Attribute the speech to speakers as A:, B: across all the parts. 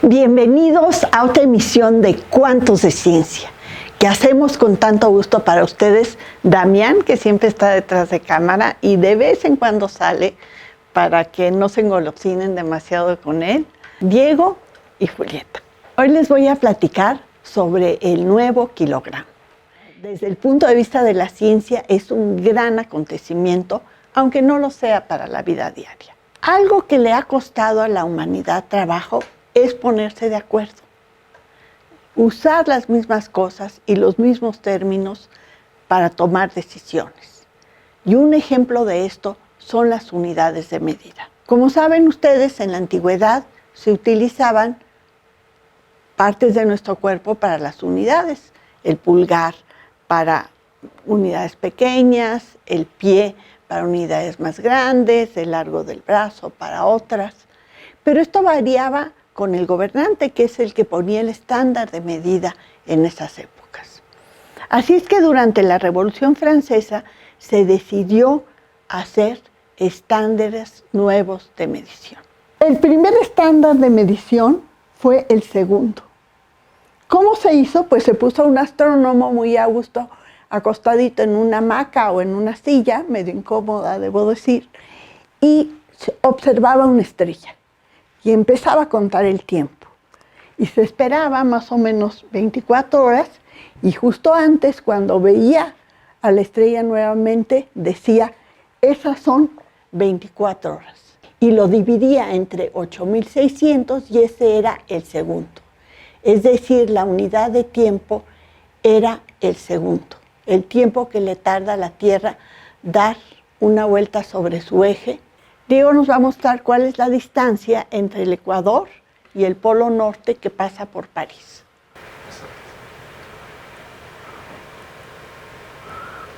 A: Bienvenidos a otra emisión de Cuantos de Ciencia, que hacemos con tanto gusto para ustedes. Damián, que siempre está detrás de cámara y de vez en cuando sale para que no se engolosinen demasiado con él. Diego y Julieta. Hoy les voy a platicar sobre el nuevo kilogramo. Desde el punto de vista de la ciencia es un gran acontecimiento, aunque no lo sea para la vida diaria. Algo que le ha costado a la humanidad trabajo es ponerse de acuerdo, usar las mismas cosas y los mismos términos para tomar decisiones. Y un ejemplo de esto son las unidades de medida. Como saben ustedes, en la antigüedad se utilizaban partes de nuestro cuerpo para las unidades. El pulgar para unidades pequeñas, el pie para unidades más grandes, el largo del brazo para otras. Pero esto variaba con el gobernante, que es el que ponía el estándar de medida en esas épocas. Así es que durante la Revolución Francesa se decidió hacer estándares nuevos de medición. El primer estándar de medición fue el segundo. ¿Cómo se hizo? Pues se puso un astrónomo muy a gusto, acostadito en una hamaca o en una silla, medio incómoda, debo decir, y observaba una estrella. Y empezaba a contar el tiempo. Y se esperaba más o menos 24 horas, y justo antes, cuando veía a la estrella nuevamente, decía, esas son 24 horas. Y lo dividía entre 8600 y ese era el segundo. Es decir, la unidad de tiempo era el segundo. El tiempo que le tarda a la Tierra dar una vuelta sobre su eje. Diego nos va a mostrar cuál es la distancia entre el Ecuador y el Polo Norte que pasa por París.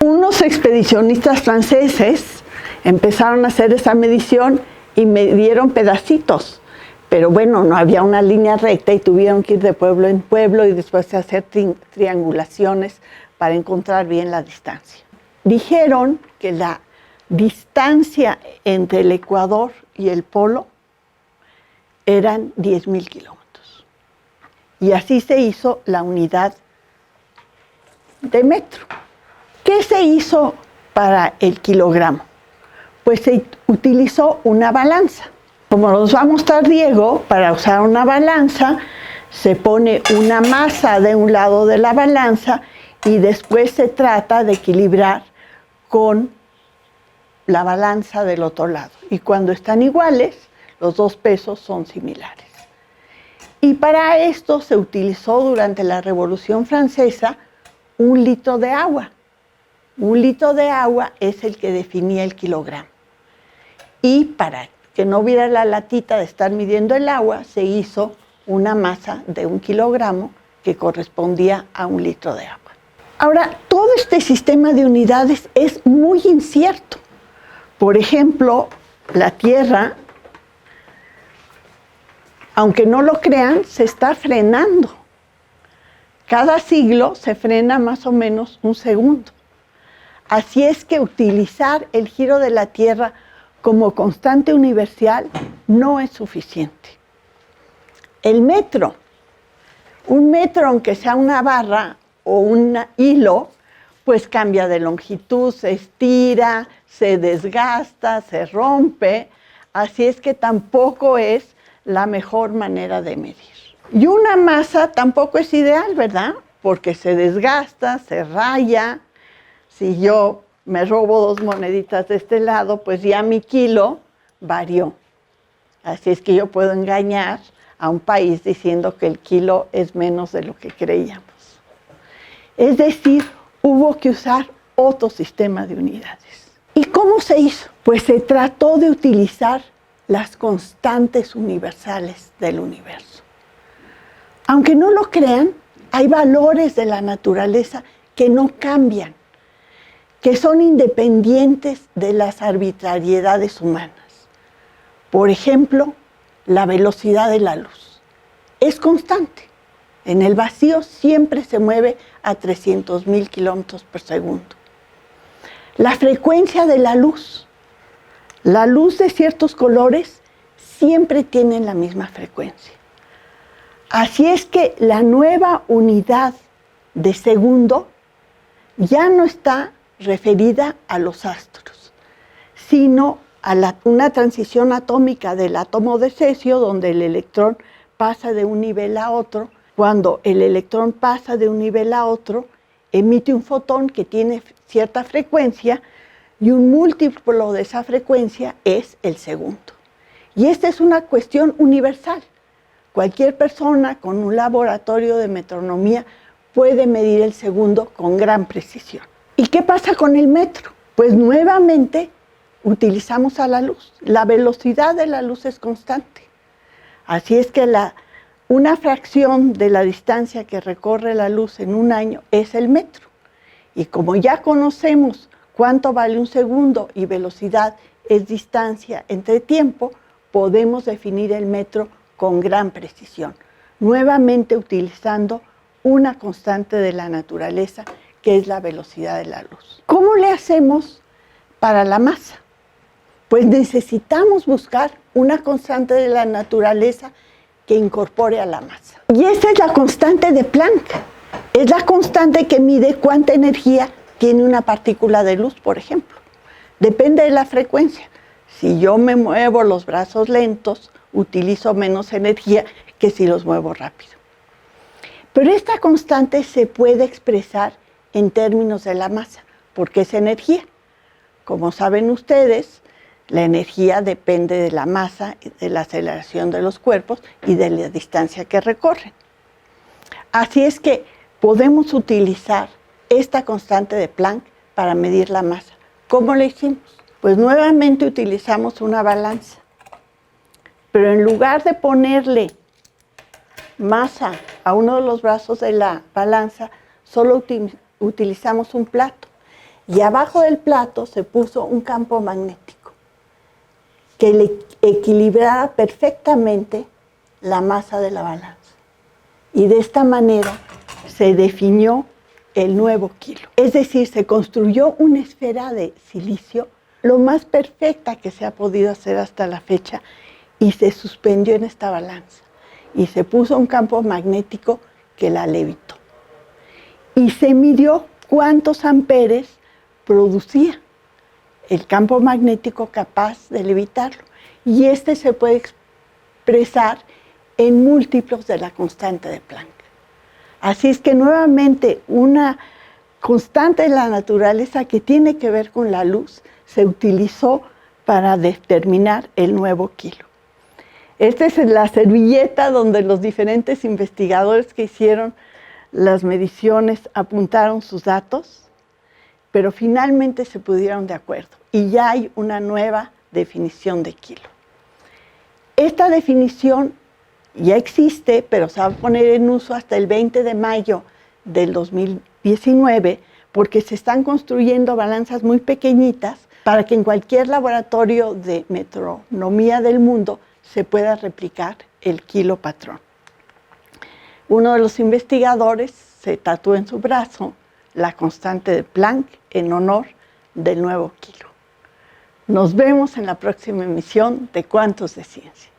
A: Unos expedicionistas franceses empezaron a hacer esa medición y medieron pedacitos. Pero bueno, no había una línea recta y tuvieron que ir de pueblo en pueblo y después hacer triangulaciones para encontrar bien la distancia. Dijeron que la distancia entre el Ecuador y el Polo eran 10,000 kilómetros. Y así se hizo la unidad de metro. ¿Qué se hizo para el kilogramo? Pues se utilizó una balanza. Como nos va a mostrar Diego, para usar una balanza se pone una masa de un lado de la balanza y después se trata de equilibrar con la balanza del otro lado. Y cuando están iguales, los dos pesos son similares. Y para esto se utilizó durante la Revolución Francesa 1 litro de agua. 1 litro de agua es el que definía el kilogramo. Y para que no hubiera la latita de estar midiendo el agua, se hizo una masa de 1 kilogramo que correspondía a 1 litro de agua. Ahora, todo este sistema de unidades es muy incierto. Por ejemplo, la Tierra, aunque no lo crean, se está frenando. Cada siglo se frena más o menos 1 segundo. Así es que utilizar el giro de la Tierra como constante universal no es suficiente. El metro, un metro, aunque sea una barra o un hilo, pues cambia de longitud, se estira, se desgasta, se rompe, así es que tampoco es la mejor manera de medir. Y una masa tampoco es ideal, ¿verdad? Porque se desgasta, se raya. Si yo me robo 2 moneditas de este lado, pues ya mi kilo varió. Así es que yo puedo engañar a un país diciendo que el kilo es menos de lo que creíamos. Es decir, hubo que usar otro sistema de unidades. ¿Y cómo se hizo? Pues se trató de utilizar las constantes universales del universo. Aunque no lo crean, hay valores de la naturaleza que no cambian, que son independientes de las arbitrariedades humanas. Por ejemplo, la velocidad de la luz es constante. En el vacío siempre se mueve a 300,000 kilómetros por segundo. La frecuencia de la luz de ciertos colores siempre tiene la misma frecuencia. Así es que la nueva unidad de segundo ya no está referida a los astros, sino a una transición atómica del átomo de cesio, donde el electrón pasa de un nivel a otro. Cuando el electrón pasa de un nivel a otro, emite un fotón que tiene cierta frecuencia y un múltiplo de esa frecuencia es el segundo. Y esta es una cuestión universal. Cualquier persona con un laboratorio de metronomía puede medir el segundo con gran precisión. ¿Y qué pasa con el metro? Pues nuevamente utilizamos a la luz. La velocidad de la luz es constante. Así es que una fracción de la distancia que recorre la luz en un año es el metro. Y como ya conocemos cuánto vale un segundo y velocidad es distancia entre tiempo, podemos definir el metro con gran precisión, nuevamente utilizando una constante de la naturaleza, que es la velocidad de la luz. ¿Cómo le hacemos para la masa? Pues necesitamos buscar una constante de la naturaleza que incorpore a la masa. Y esa es la constante de Planck. Es la constante que mide cuánta energía tiene una partícula de luz, por ejemplo. Depende de la frecuencia. Si yo me muevo los brazos lentos, utilizo menos energía que si los muevo rápido. Pero esta constante se puede expresar en términos de la masa, porque es energía. Como saben ustedes, la energía depende de la masa, de la aceleración de los cuerpos y de la distancia que recorren. Así es que podemos utilizar esta constante de Planck para medir la masa. ¿Cómo lo hicimos? Pues nuevamente utilizamos una balanza, pero en lugar de ponerle masa a uno de los brazos de la balanza, solo utilizamos un plato. Y abajo del plato se puso un campo magnético que le equilibraba perfectamente la masa de la balanza. Y de esta manera se definió el nuevo kilo. Es decir, se construyó una esfera de silicio lo más perfecta que se ha podido hacer hasta la fecha y se suspendió en esta balanza. Y se puso un campo magnético que la levitó. Y se midió cuántos amperes producía el campo magnético capaz de levitarlo. Y este se puede expresar en múltiplos de la constante de Planck. Así es que nuevamente una constante de la naturaleza que tiene que ver con la luz se utilizó para determinar el nuevo kilo. Esta es la servilleta donde los diferentes investigadores que hicieron las mediciones apuntaron sus datos, pero finalmente se pusieron de acuerdo y ya hay una nueva definición de kilo. Esta definición ya existe, pero se va a poner en uso hasta el 20 de mayo del 2019, porque se están construyendo balanzas muy pequeñitas para que en cualquier laboratorio de metronomía del mundo se pueda replicar el kilo patrón. Uno de los investigadores se tatuó en su brazo la constante de Planck en honor del nuevo kilo. Nos vemos en la próxima emisión de Cuantos de Ciencia.